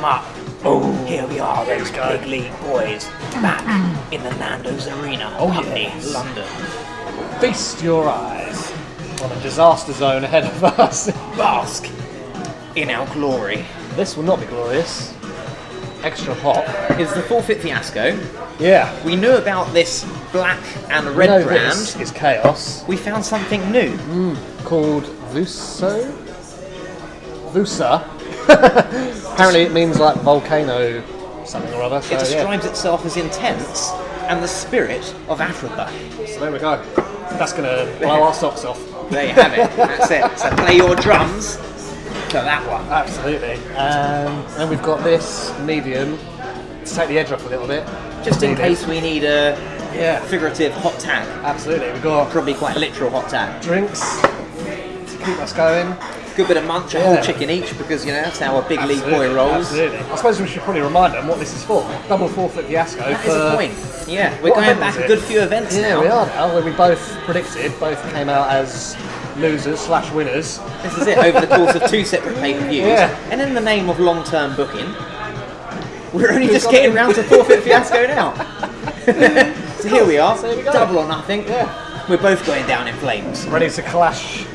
up. Oh, here we are, those big league boys, back in the Nandos Arena, Putney, London. Feast your eyes on a disaster zone ahead of us. Bask in our glory. This will not be glorious. Extra hot. Is the Forfeit Fiasco. Yeah. We knew about this black and red brand. This is chaos. We found something new. Called Vusa. Apparently it means like volcano something or other. So, it describes itself as intense and the spirit of Africa. So there we go. That's going to blow our socks off. There you have it. That's it. So play your drums to that one. Absolutely. And we've got this medium to take the edge off a little bit. Just in case we need a figurative hot tag. Absolutely. We've got probably quite literal hot tag. Drinks to keep us going. Good bit of munch, a whole chicken each, because you know that's how a big league boy rolls. Absolutely. I suppose we should probably remind them what this is for. Double Forfeit Fiasco. That is a point. Yeah, we're going back a good few events now. Yeah, we are now, where we both predicted, both came out as losers/winners. This is it, over the course of 2 separate pay-per-views. Yeah. And in the name of long-term booking, we're only just getting round to Forfeit Fiasco now. So here we are, double or nothing. Yeah. We're both going down in flames. Ready to clash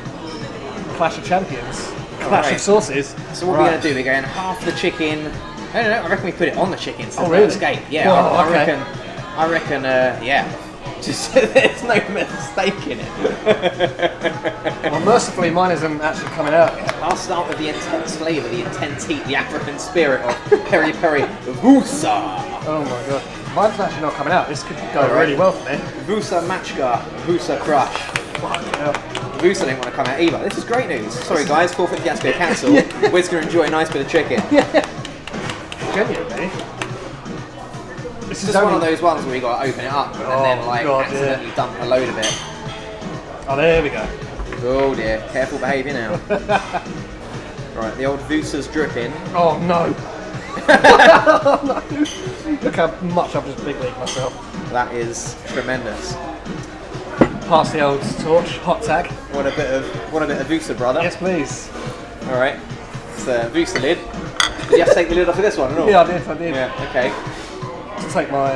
of champions. Clash of sauces. So what we're going to do, we're going half the chicken. I don't know, I reckon we put it on the chicken so really? escape. Yeah, I reckon, yeah. Just there's no mistake in it. Well, mercifully, mine isn't actually coming out yet. I'll start with the intense flavour, the intense heat, the African spirit of Peri Peri Vusa. Oh my god. Mine's actually not coming out. This could go really well for me. Vusa Machka, Vusa Crush. Vusa didn't want to come out either. This is great news. Sorry guys, Forfeit Fiasco cancelled. We're just going to enjoy a nice bit of chicken. Genuinely. This is just one of those ones where you got to open it up and then accidentally dump a load of it. Oh, there we go. Oh dear, careful behaviour now. Right, the old Vusa's dripping. Oh no. Look how much I've just big leagued myself. That is tremendous. Pass the old torch, hot tag. Want a bit of Vusa, brother? Yes, please. All right. It's a Vusa lid. Did you have to take the lid off of this one or not? Yeah, I did. Yeah. Okay. To take my.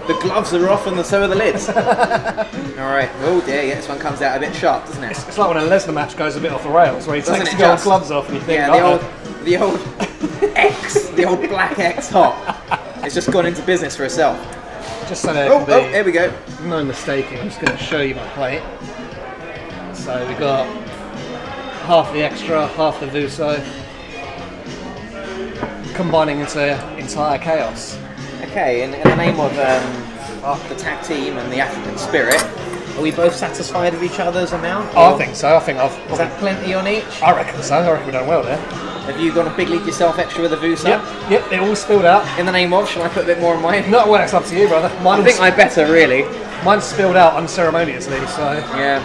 The gloves are off and so are the lids. All right. Oh dear. Yeah, this one comes out a bit sharp, doesn't it? It's like when a Lesnar match goes a bit off the rails, where he takes the old gloves off and you think, the old X, the old black X hot. It's just gone into business for itself. Just so there can be here we go. No mistaking. I'm just going to show you my plate. So we've got half the extra, half the Vuso, combining into entire chaos. Okay, in the name of the tag team and the African spirit, are we both satisfied with each other's amount? Oh, I think so. I think I've. Is that plenty on each? I reckon so. I reckon we've done well there. Have you gone to big league yourself extra with the Vusa? Yep, it all spilled out. In the name of, shall I put a bit more on mine? No, well, it's up to you, brother. I think I better, really. Mine's spilled out unceremoniously, so... Yeah.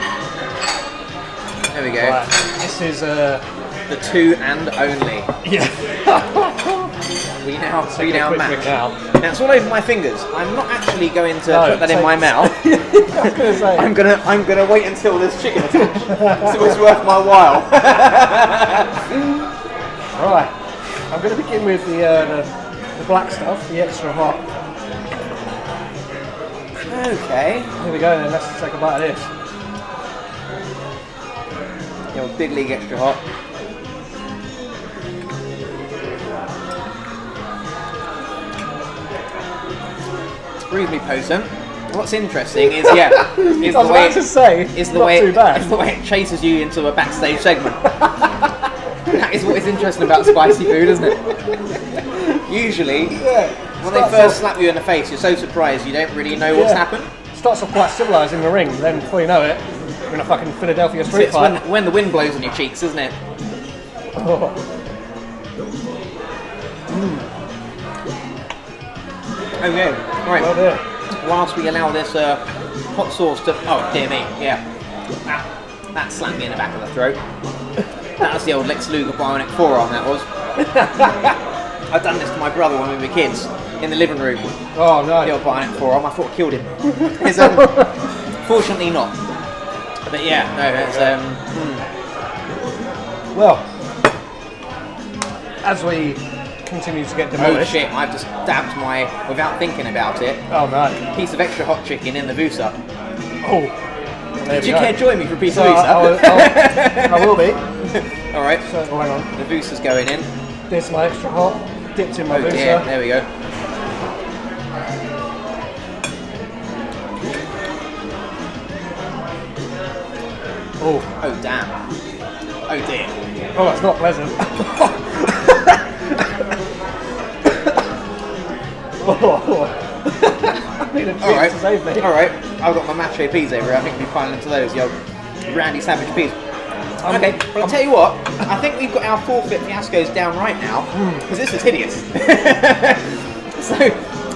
There we go. Right. This is, the two and only. Yeah. we now match. Now, it's all over my fingers. I'm not actually going to put that in my mouth. I was going to say. I'm gonna wait until there's chicken attached, so it's worth my while. Right. I'm going to begin with the black stuff, the extra hot. Okay. Here we go then. Let's take a bite of this. Your big league extra hot. Reasonably potent. What's interesting is the way it chases you into a backstage segment. That is what is interesting about spicy food, isn't it? Usually, when they first slap you in the face, you're so surprised you don't really know what's happened. Starts off quite civilised in the ring, then before you know it, you're in a fucking Philadelphia street fight. It's when the wind blows on your cheeks, isn't it? Oh. Okay, right. Well there. Whilst we allow this hot sauce to... Oh, dear me, yeah. That slapped me in the back of the throat. That was the old Lex Luger bionic forearm, that was. I've done this to my brother when we were kids, in the living room. Oh, no. The old bionic forearm, I thought I killed him. Fortunately not. But yeah, no, it's... Well, as we continues to get Oh demolished. shit, I've just dabbed my, without thinking about it, Oh no. piece of extra hot chicken in the Vusa. Oh. Would you care to join me for a piece So of Vusa? I will be. Alright, So hang on. the Vusa's going in. This is my extra hot. Dipped in my Oh Vusa. dear, there we go. Oh. Oh damn. Oh dear. Oh, that's not pleasant. I need a drink to save me. Alright, I've got my macho peas over here. I think we'll be piling into those, yo. Randy Savage peas. Okay, but I'll tell you what, I think we've got our Forfeit Fiascos down right now, because this is hideous. So,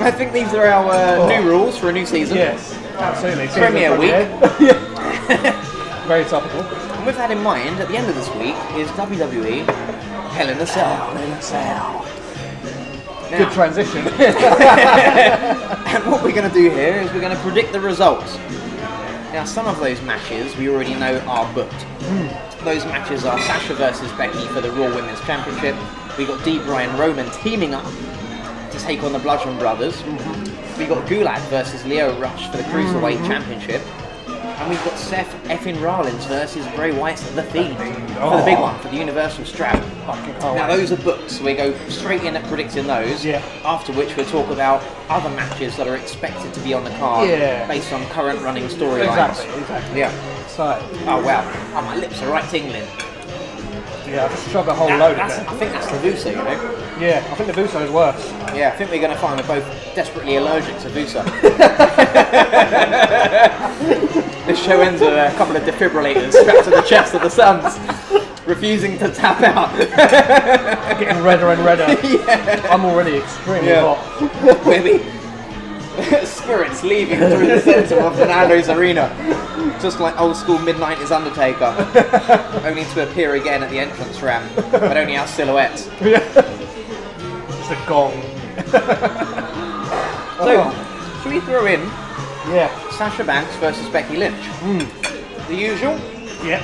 I think these are our new rules for a new season. Yes, absolutely. Premiere week. Very topical. And with that in mind, at the end of this week is WWE Hell in a Cell. Hell in a Cell. Now, Good transition. and what we're going to do here is we're going to predict the results. Now, some of those matches we already know are booked. Those matches are Sasha versus Becky for the Raw Women's Championship. We got Debray and Roman teaming up to take on the Bludgeon Brothers. We got Gulak versus Leo Rush for the Cruiserweight Championship. And we've got Seth FN Rollins versus Brays Wyatt, the Fiend, for the big one, for the Universal strap. Now those are booked, so we go straight in at predicting those, after which we'll talk about other matches that are expected to be on the card based on current running storylines. Exactly. Yeah. So. Oh wow, oh, my lips are right tingling. Yeah, I've just shoved a whole load in there. I think that's the Vusa, you know? Yeah, I think the Vusa is worse. Yeah, I think we're going to find we're both desperately allergic to Vusa. This show ends with a couple of defibrillators strapped to the chest of the Suns, refusing to tap out. Getting redder and redder. I'm already extremely hot. Maybe spirits leaving through the centre of the Nandos Arena. Just like old school mid-90s Undertaker. Only to appear again at the entrance ramp, but only our silhouettes. Just a gong. So, should we throw in Sasha Banks versus Becky Lynch? The usual? Yeah.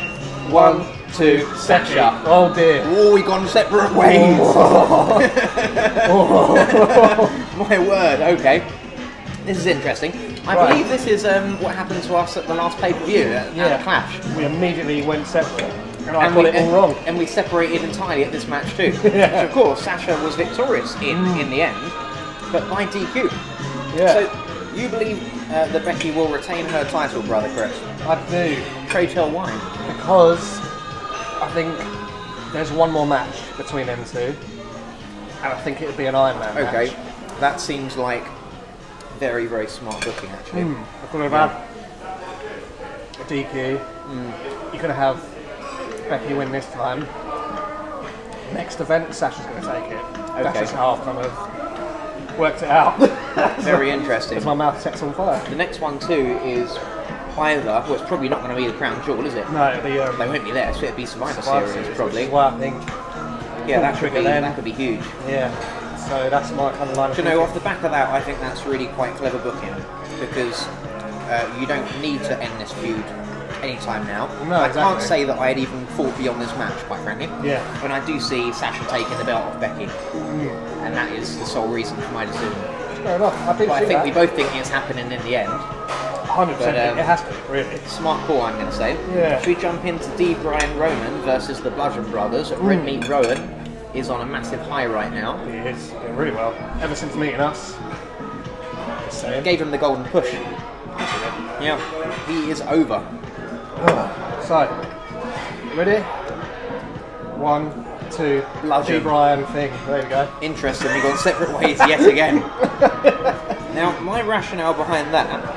1, 2, Sasha. Oh dear. Oh, we've gone separate ways. My word, okay. This is interesting. I believe this is what happened to us at the last pay-per-view at the Clash. We immediately went separate. And I got it all wrong. And we separated entirely at this match too. So of course, Sasha was victorious in the end, but by DQ. Yeah. So, you believe that Becky will retain her title, Brother Chris? I do. Pray tell why. Because I think there's one more match between them two, and I think it would be an Iron Man match. That seems like very, very smart booking, actually. I could have had a DQ. You could have Becky win this time. Next event, Sasha's going to take it. That's just how I've kind of worked it out. Very interesting. Because my mouth sets on fire. The next one too is either, well, it's probably not going to be the Crown Jewel, is it? No, it'll be. They won't be there, so it'll be Survivor Series probably. Which is why I think. Yeah, that could be huge. Yeah. So that's my kind of line of thinking. Off the back of that, I think that's really quite clever booking, because you don't need to end this feud anytime now. No, I can't say that I'd even thought beyond this match, quite frankly. Yeah. When I do see Sasha taking the belt off Becky, and that is the sole reason for my decision. Fair enough. I think we both think it's happening in the end. 100%. It has to, really. Smart call, I'm going to say. Yeah. Should we jump into Debray and Roman versus the Bludgeon Brothers? Red Meat Rowan is on a massive high right now. He is doing really well. Ever since meeting us. Gave him the golden push. Yeah. He is over. So, ready? 1, 2, Bludgeon. Brian thing. There we go. Interesting, we've gone separate ways yet again. Now, my rationale behind that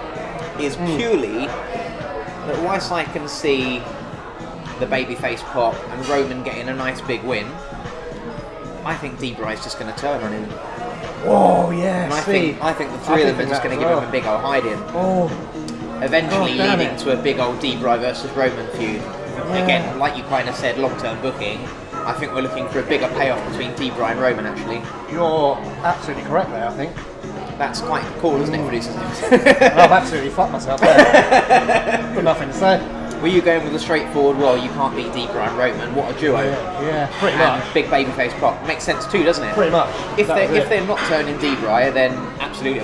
is purely that whilst I can see the babyface pop and Roman getting a nice big win, I think Debray's just going to turn on him. Oh yeah. And I think the three of them are just going to give him a big old hide-in. Eventually leading to a big old Debray versus Roman feud. Again, like you kind of said, long-term booking. I think we're looking for a bigger payoff between Debray and Roman, actually. You're absolutely correct there, I think. That's quite cool, isn't it, producers? I've absolutely fucked myself there. Got nothing to say. Were you going with a straightforward, well, you can't beat D-Bry and Roman, what a duo? Yeah, pretty much. Big babyface Brock. Makes sense too, doesn't it? Pretty much. If they're not turning D-Bry, then absolutely.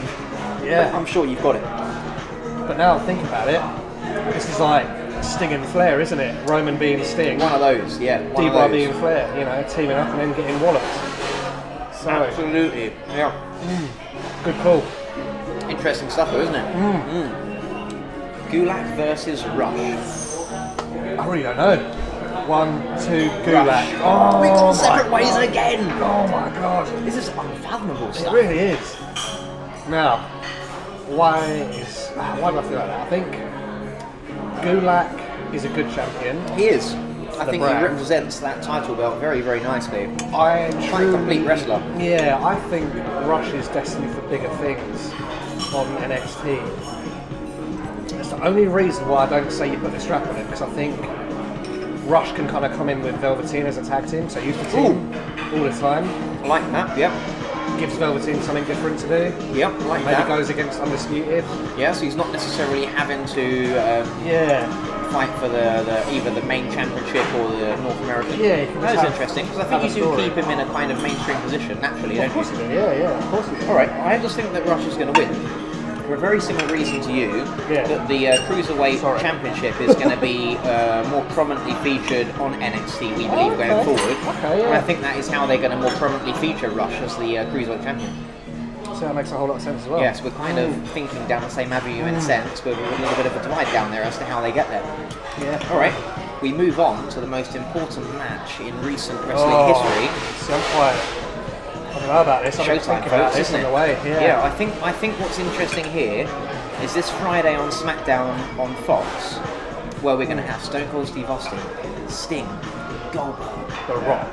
Yeah. I'm sure you've got it. But now I think about it, this is like Sting and Flair, isn't it? Roman being Sting. One of those, yeah. D-Bry being Flair, you know, teaming up and then getting walloped. So, absolutely, yeah. Good call. Interesting stuff though, isn't it? Gulak versus Rush. I really don't know. 1, 2, Gulak. Oh, we've gone separate ways again. Oh my god. This is unfathomable stuff. It really is. Now, why do I feel like that? I think Gulak is a good champion. He is. I think he represents that title belt very, very nicely. Quite a complete wrestler. Yeah, I think Rush is destined for bigger things on NXT. It's the only reason why I don't say you put the strap on him, because I think Rush can kind of come in with Velveteen as a tag team, so use the team all the time. I like that, yeah. Gives Velveteen something different to do. Yeah, I like Maybe that. goes against Undisputed. Yeah, so he's not necessarily having to fight for either the main championship or the North American. Yeah, that's interesting, because I think you do keep him in a kind of mainstream position naturally, don't you? Of course you do, yeah, of course you do. Alright, I just think that Rush is going to win. For a very similar reason to you, that the Cruiserweight Championship is going to be more prominently featured on NXT, we believe, going forward. And I think that is how they're going to more prominently feature Rush as the Cruiserweight Champion. So that makes a whole lot of sense as well. Yes, we're kind of thinking down the same avenue in a sense, but with a little bit of a divide down there as to how they get there. Yeah. Alright, we move on to the most important match in recent wrestling history. So I'm quite... I don't know about this. Showtime, folks, isn't it? On the way. Yeah, I think what's interesting here is this Friday on SmackDown on Fox, where we're going to have Stone Cold Steve Austin, Sting, Goldberg, The Rock,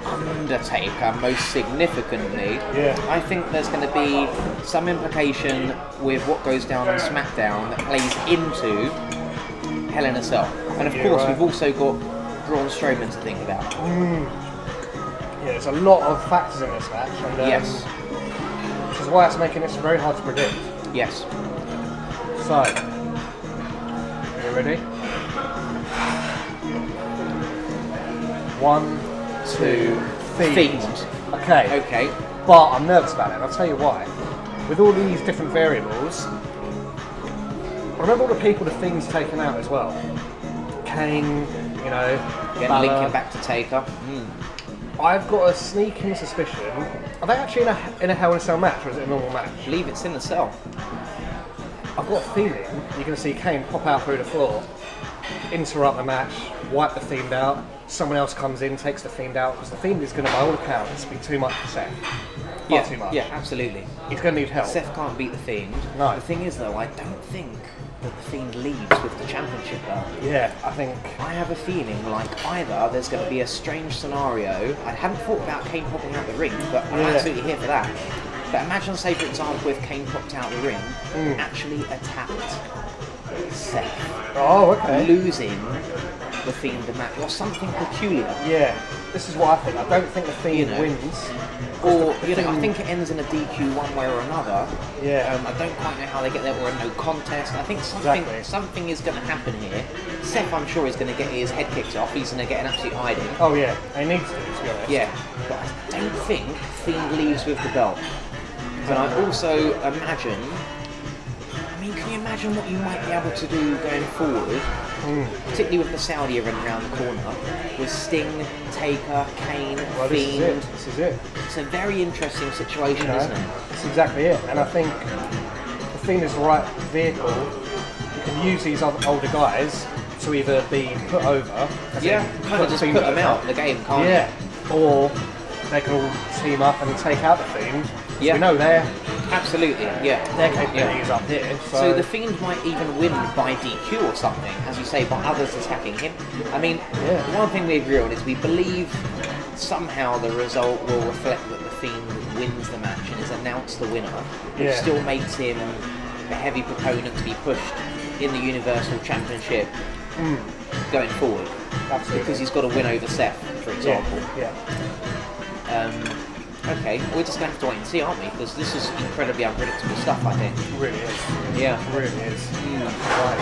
Undertaker, most significantly. Yeah. I think there's going to be some implication with what goes down on SmackDown that plays into Hell in a Cell, and of course we've also got Braun Strowman to think about. Yeah, there's a lot of factors in this match, and yes, which is why it's making it very hard to predict. Yes. So, you ready? 1, 2, Fiend. Okay. Okay. But I'm nervous about it, and I'll tell you why. With all these different variables, remember all the people the Fiend's taken out as well. Kane, you know, Again, linking back to Taker. I've got a sneaking suspicion. Are they actually in a Hell in a Cell match, or is it a normal match? I believe it's in the cell. I've got a feeling you're going to see Kane pop out through the floor, interrupt the match, wipe the Fiend out, someone else comes in, takes the Fiend out, because the Fiend is going to, by all accounts, be too much for Seth. Far too much. Yeah, absolutely. He's going to need help. Seth can't beat the Fiend. No. The thing is, though, I don't think that the Fiend leaves with the championship belt. Yeah, I have a feeling like either there's going to be a strange scenario. I hadn't thought about Kane popping out the ring, but I'm absolutely here for that. But imagine, say, for example, if Kane popped out the ring, actually attacked Seth. Oh, okay. Losing the Fiend the match, or something peculiar. Yeah, this is what I think. I don't think the Fiend wins. Or, I think it ends in a DQ one way or another. Yeah. I don't quite know how they get there, or a no contest. I think something is going to happen here. Seth, I'm sure, is going to get his head kicked off. He's going to get an absolute hiding. Oh, yeah. He needs to be honest. Yeah. But I don't think Fiend leaves with the belt. And I also imagine... Can you imagine what you might be able to do going forward, particularly with the Saudi event around the corner, with Sting, Taker, Kane, Fiend? This is it. It's a very interesting situation, isn't it? That's exactly it. And I think the Fiend is the right vehicle. You can use these older guys to either be put over, kind of just put them out the game, can't you? Yeah, or they can all team up and take out the Fiend. Yeah, we know their capability is up here. So the Fiend might even win by DQ or something, as you say, by others attacking him. One thing we agree on is we believe somehow the result will reflect that the Fiend wins the match and is announced the winner, which still makes him a heavy proponent to be pushed in the Universal Championship going forward. Absolutely. Because he's got to win over Seth, for example. Okay, we're just going to have to wait and see, aren't we? Because this is incredibly unpredictable stuff, I think. It really is. Yeah. It really is. Right.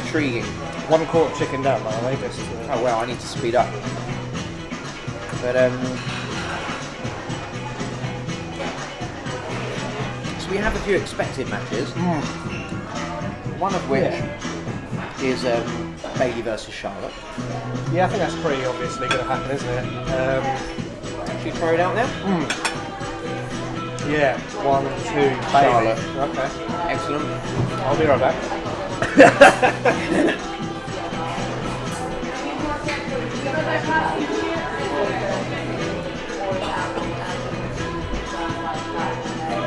Intriguing. 1/4 chicken down, by the way. Just, Oh well, I need to speed up. But so we have a few expected matches. One of which is Bayley versus Charlotte. Yeah, I think that's pretty obviously going to happen, isn't it? Should we throw it out there? Yeah, 1, 2, Charlotte. Bayley. Okay. Excellent. I'll be right back.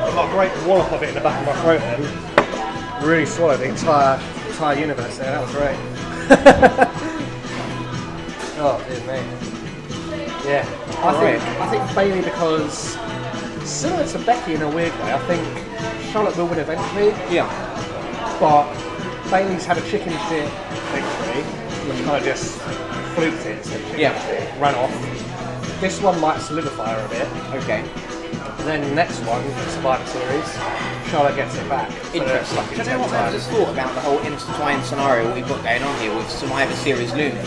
I've got a great wallop of it in the back of my throat then. Really swallowed the entire universe there, that was great. Oh, dear me. Yeah, I think Bayley, because similar to Becky in a weird way, I think Charlotte will win eventually. Yeah. But Bayley's had a chicken shit victory, which kind of just fluked it, so ran off. This one might solidify her a bit. Okay. Then the next one, the Survivor Series, Charlotte gets it back. Interesting. Do you know what I just thought about the whole intertwined scenario what we've got going on here with Survivor Series looming?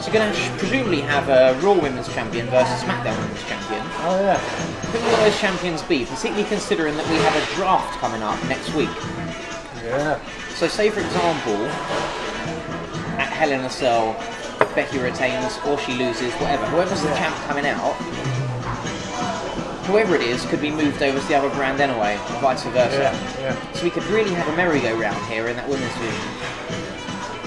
So you're going to presumably have a Raw Women's Champion versus SmackDown Women's Champion. Oh yeah. Who will those champions be? Particularly considering that we have a draft coming up next week. Yeah. So say for example, at Hell in a Cell, Becky retains or she loses, whatever. Whoever's the champ coming out, whoever it is could be moved over to the other brand anyway, or vice versa. Yeah. So we could really have a merry-go-round here in that women's division.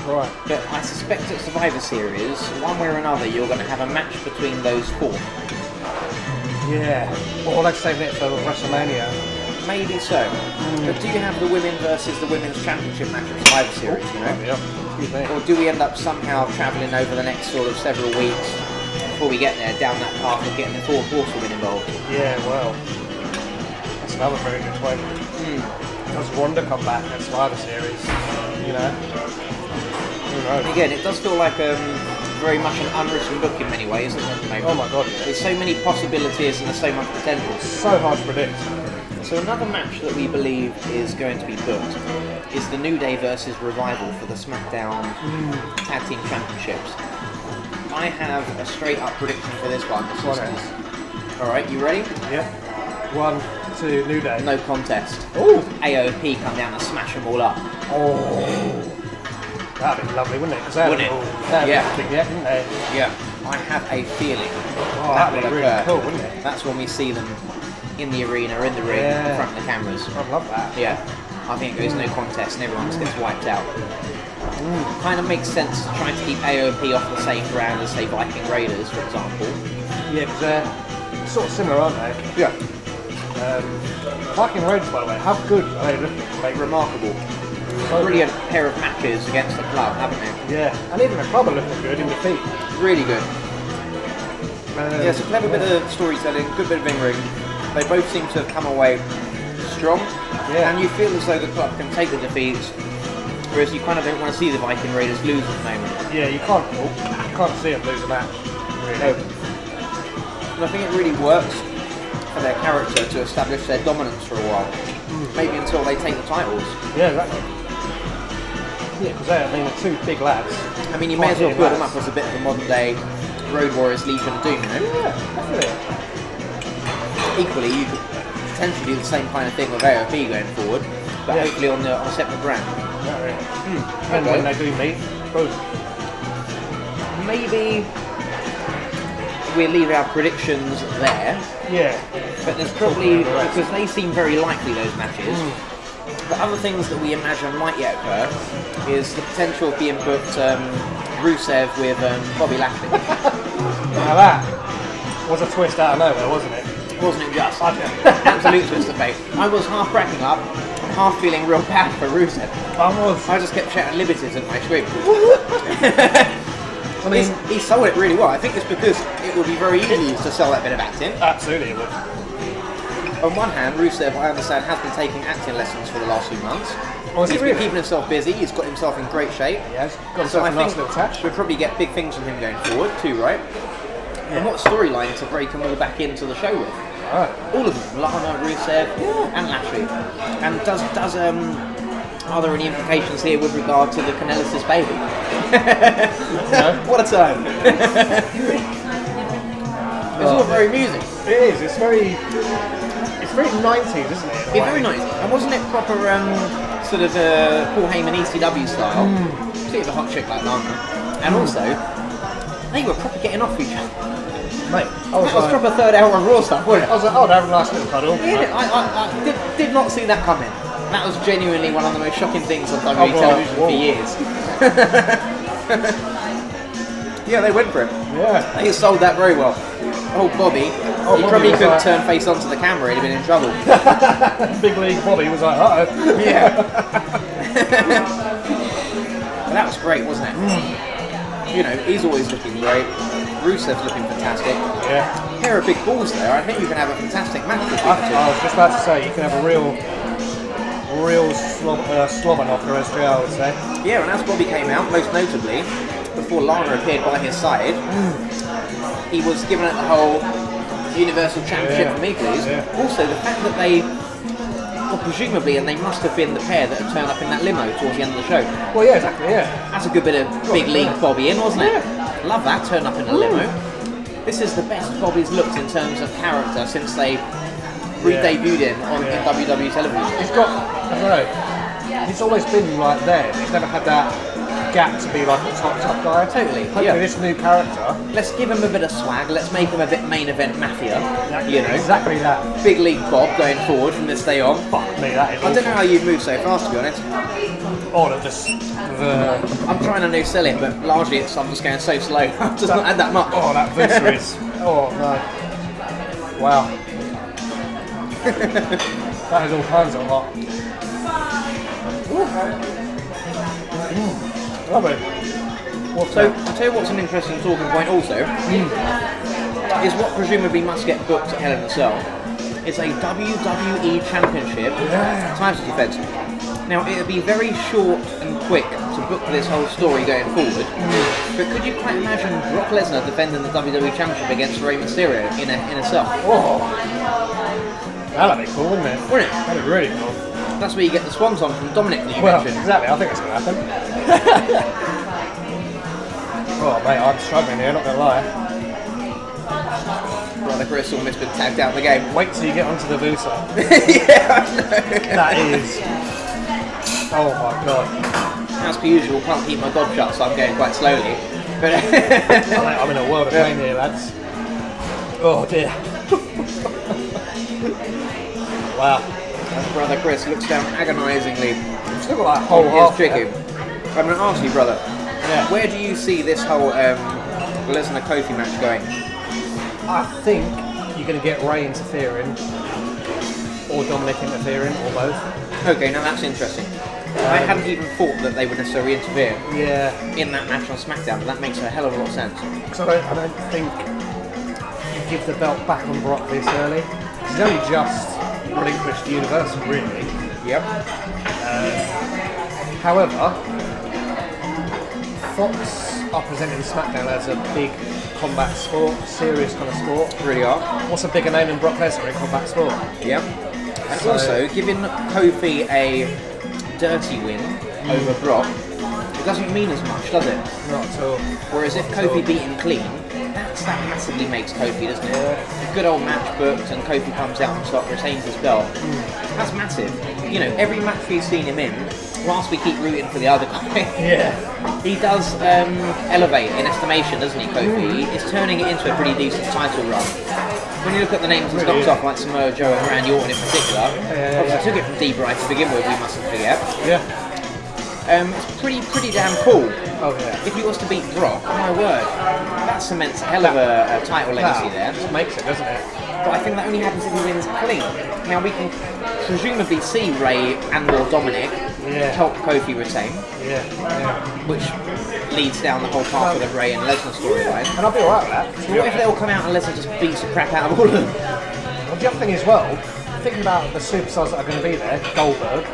Right. But I suspect at Survivor Series, one way or another, you're going to have a match between those four. Yeah. Or like saving it for WrestleMania. Maybe so. But do you have the women versus the women's championship match at Survivor Series, you know? Yeah. Excuse me. Or do we end up somehow travelling over the next sort of several weeks before we get there, down that path of getting the fourth horsewoman involved? Yeah, well, that's another very good point. Does Ronda come back at Survivor Series? You know? Who knows? And again, it does feel like very much an unwritten book in many ways, isn't it? Oh my god, yeah. There's so many possibilities and there's so much potential. So hard to predict. So another match that we believe is going to be booked is the New Day versus Revival for the SmackDown Tag Team Championships. I have a straight up prediction for this one. Alright, you ready? Yeah. 1, 2, New Day. No contest. Ooh. AOP come down and smash them all up. Oh. That'd be lovely, wouldn't it? Because they haven't everything yet, didn't they? Yeah. I have a feeling that'd be really cool, wouldn't it? That's when we see them in the arena, in the ring, in front of the cameras. I'd love that. Yeah. I think it goes no contest and everyone just gets wiped out. Kind of makes sense trying to keep AOP off the same brand as, say, Viking Raiders, for example. Yeah, because they're sort of similar, aren't they? Yeah. Viking Raiders, by the way, how good are they looking? Like, remarkable. Brilliant pair of matches against the club, haven't they? Yeah, and even the club are looking good in defeat. Really good. Yeah, it's a clever bit of storytelling, good bit of in-ring. They both seem to have come away strong, and you feel as though the club can take the defeats, whereas you kind of don't want to see the Viking Raiders lose at the moment. Yeah, you can't see them lose a match, really. And I think it really works for their character to establish their dominance for a while, maybe until they take the titles. Yeah, exactly. Yeah, because they're two big lads. I mean, you may as well build them up as a bit of a modern day Road Warriors Legion of Doom, you know? Yeah, definitely. Equally, you could potentially do the same kind of thing with AOP going forward, but hopefully on a separate brand. And when they do meet, boom. Maybe we'll leave our predictions there. Yeah. But there's probably, because they seem very likely, those matches, the other things that we imagine might yet occur is the potential of being booked Rusev with Bobby Lashley. Now that was a twist out of nowhere, wasn't it? Wasn't it just? Absolute twist of fate. I was half cracking up, half feeling real bad for Rusev. I just kept shouting liberties at my screen. I mean, he sold it really well. I think it's because it would be very easy to sell that bit of acting. Absolutely it would. On one hand, Rusev, I understand, has been taking acting lessons for the last few months. He's been keeping himself busy, he's got himself in great shape. Yeah, he's got himself a nice little touch. We'll probably get big things from him going forward too, right? And what storyline to break them all back into the show with? All of them, Lana, Rusev, and Lashley. And does Are there any implications here with regard to the Canellis' baby? No. What a time! It's all very amusing. It is. It's very 90s, isn't it? It's very nice. And wasn't it proper sort of Paul Heyman ECW style? See the hot chick like Lana. And also, they were proper getting off each other. Mate, That was proper third hour of Raw stuff, wasn't it? I was like, oh, they're having a nice little cuddle. Yeah, I did not see that coming. That was genuinely one of the most shocking things on WWE television for years. Yeah, they went for it. Yeah. They sold that very well. Oh, Bobby. He probably couldn't turn face onto the camera, he'd have been in trouble. Big League Bobby was like, uh-oh. Yeah. But that was great, wasn't it? You know, he's always looking great. Rusev's looking fantastic. Yeah. A pair of big balls there. I think you can have a fantastic match between the two. I was just about to say, you can have a real slobber knocker, as JR would say. Yeah, and as Bobby came out, most notably, before Lana appeared by his side, he was given it the whole Universal Championship for me, please. Yeah. Also, the fact that they, well, presumably, and they must have been the pair that had turned up in that limo towards the end of the show. Well, yeah, exactly, yeah. That's a good bit of big league Bobby in, wasn't it? Love that, turn up in a limo. This is the best Bobby's looked in terms of character since they re-debuted him on in WWE television. He's got, I don't know, he's always been like there. He's never had that gap to be like a top guy. Totally. Hopefully this new character. Let's give him a bit of swag. Let's make him a bit main event mafia. You know, exactly that. Big league Bob going forward from this day on. Fuck me, that is. I don't know how you'd move so fast, to be honest. Oh, just I'm trying to no-sell it, but largely I'm just going so slow. I've just not had that much. Oh, that booster is. Oh no. Wow. That is all kinds of hot. Lovely. So, I'll tell you what's an interesting talking point also, is what presumably must get booked at Hell in a Cell. It's a WWE Championship title defense. Now, it would be very short and quick to book this whole story going forward, but could you quite imagine Brock Lesnar defending the WWE Championship against Rey Mysterio in a cell? Oh. That'd be cool, wouldn't it? Wouldn't it? That'd be really cool. That's where you get the swanton from Dominic that you mentioned. Exactly, I think it's going to happen. Oh, mate, I'm struggling here, not going to lie. Brother Chris almost been tagged out of the game. Wait till you get onto the Vusa. Yeah, I know. That is... Oh my god. As per usual, can't keep my gob shut, so I'm going quite slowly. But I'm in a world of pain here, lads. Oh dear. Wow. As Brother Chris looks down agonisingly. Still got that whole half chicken. I'm going to ask you, brother. Yeah. Where do you see this whole Lesnar Kofi match going? I think you're going to get Ray interfering, or Dominic interfering, or both. Okay, now that's interesting. I hadn't even thought that they would necessarily interfere in that match on SmackDown, but that makes a hell of a lot of sense. Because I don't think you give the belt back on Brock this early. He's only just relinquished the Universal, really. Yep. However, Fox are presenting SmackDown as a big combat sport, serious kind of sport. Really are. What's a bigger name than Brock Lesnar in combat sport? Yep. And also, giving Kofi a dirty win over Brock, it doesn't mean as much, does it? Not at all. Whereas if Kofi beat him clean, that massively makes Kofi, doesn't it? A good old match booked and Kofi comes out and retains his belt. That's massive. You know, every match we've seen him in, whilst we keep rooting for the other guy, he does elevate in estimation, doesn't he, Kofi? He's turning it into a pretty decent title run. When you look at the names he's knocked off, like Samoa Joe and Randy Orton in particular, obviously took it from D-Bry to begin with, we mustn't forget. It's pretty damn cool. Oh yeah. If he was to beat Brock, my word, that cements a hell of a title legacy there. Just makes it, doesn't it? But I think that only happens if he wins clean. Now we can presumably see Ray and or Dominic help Kofi retain, which leads down the whole path of the Ray and Lesnar storyline. And I'll be alright with that. So what if they all come out and Lesnar just beats the crap out of all of them? Well, the other thing as well, thinking about the superstars that are going to be there, Goldberg,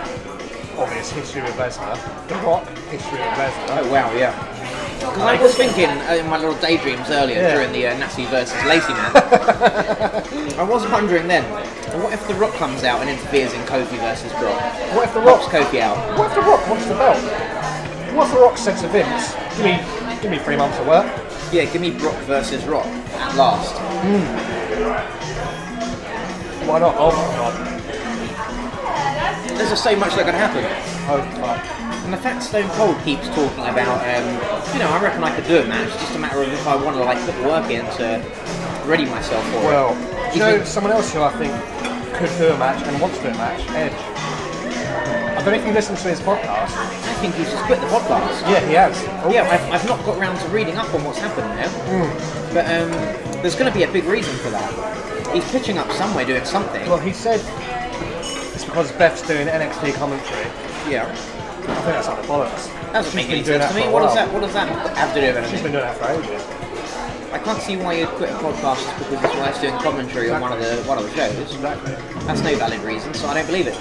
obvious history with Lesnar, The Rock, history with Lesnar. Oh wow, yeah. Because I was thinking in my little daydreams earlier during the Nasty versus Lacey man, I was wondering then, what if The Rock comes out and interferes in Kofi versus Brock? What if The Rock's Kofi out? What if The Rock wants the belt? What if The Rock said to Vince, give me 3 months of work? Yeah, give me Brock versus Rock at last. Why not? Oh my god. There's just so much that can happen. Oh fuck. And the fact Stone Cold keeps talking about, you know, I reckon I could do a match, it's just a matter of if I want to like put the work in to ready myself for it. Well, you know, someone else who I think could do a match and wants to do a match, Edge. I don't know if you listen to his podcast. I think he's just quit the podcast. Yeah, he has. Oh. Yeah, I've not got round to reading up on what's happened now. But there's going to be a big reason for that. He's pitching up somewhere doing something. Well, he said it's because Beth's doing NXT commentary. Yeah. I think that's like the bollocks. That doesn't make any sense to me. What does that have to do with anything? She's been doing that for ages. I can't see why you'd quit a podcast just because his wife's doing commentary on one of the shows. Exactly. That's no valid reason, so I don't believe it.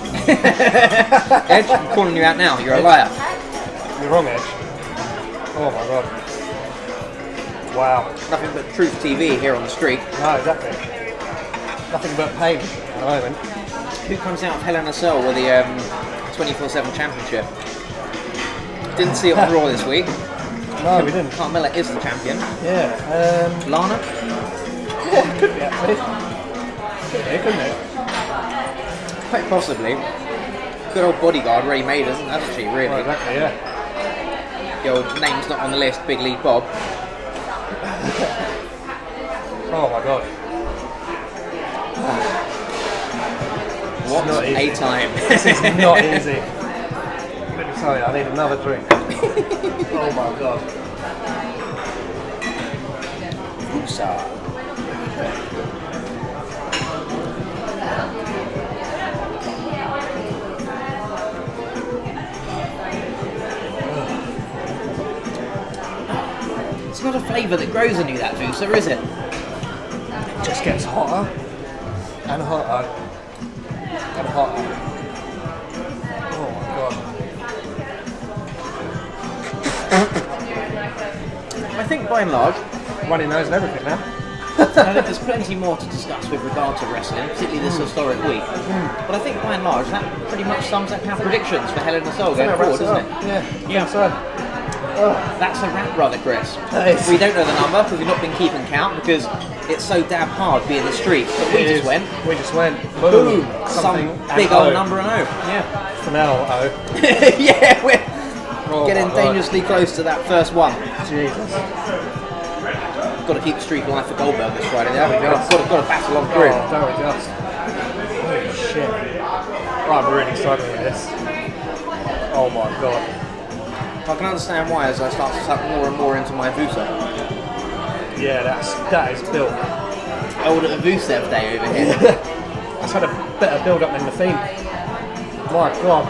Edge, I'm calling you out now. You're a liar. You're wrong, Edge. Oh my god. Wow. Nothing but Truth TV here on the street. No, exactly. Nothing but pain at the moment. Who comes out of Hell in a Cell with the 24/7 championship? Didn't see it on Raw this week. No, we didn't. Carmella is the champion. Yeah. Lana? Yeah, could be actually. Could be, couldn't it? Quite possibly. Good old bodyguard Ray made us, hasn't she, really? Well, exactly, yeah. The old name's not on the list, Big League Bob. Oh my god. What a time. This is not easy. Let me tell you, I need another drink. Oh my god. Woosah. It's not a flavour that grows on you, that Vusa, is it? It just gets hotter and hotter and hotter. Oh my god. I think by and large, Runny nose and everything now. I think there's plenty more to discuss with regard to wrestling, particularly this historic week. But I think by and large, that pretty much sums up our predictions for Hell in a Cell going forward, doesn't it? Yeah. So. That's a wrap, brother Chris. We don't know the number because we've not been keeping count because it's so damn hard being the street. But we just went. Boom! Some big old number and O. Yeah. For now, O. Yeah, we're getting dangerously close to that first one. Jesus. Got to keep the streak alive for Goldberg this Friday. There we go. Got to battle on through. Oh, don't we just? Holy shit. I'm really struggling with this. Oh my god. I can understand why as I start to suck more and more into my Vusa. Yeah, that is built. Old Vusev day over here. That's had a better build up than the Fiend. My god.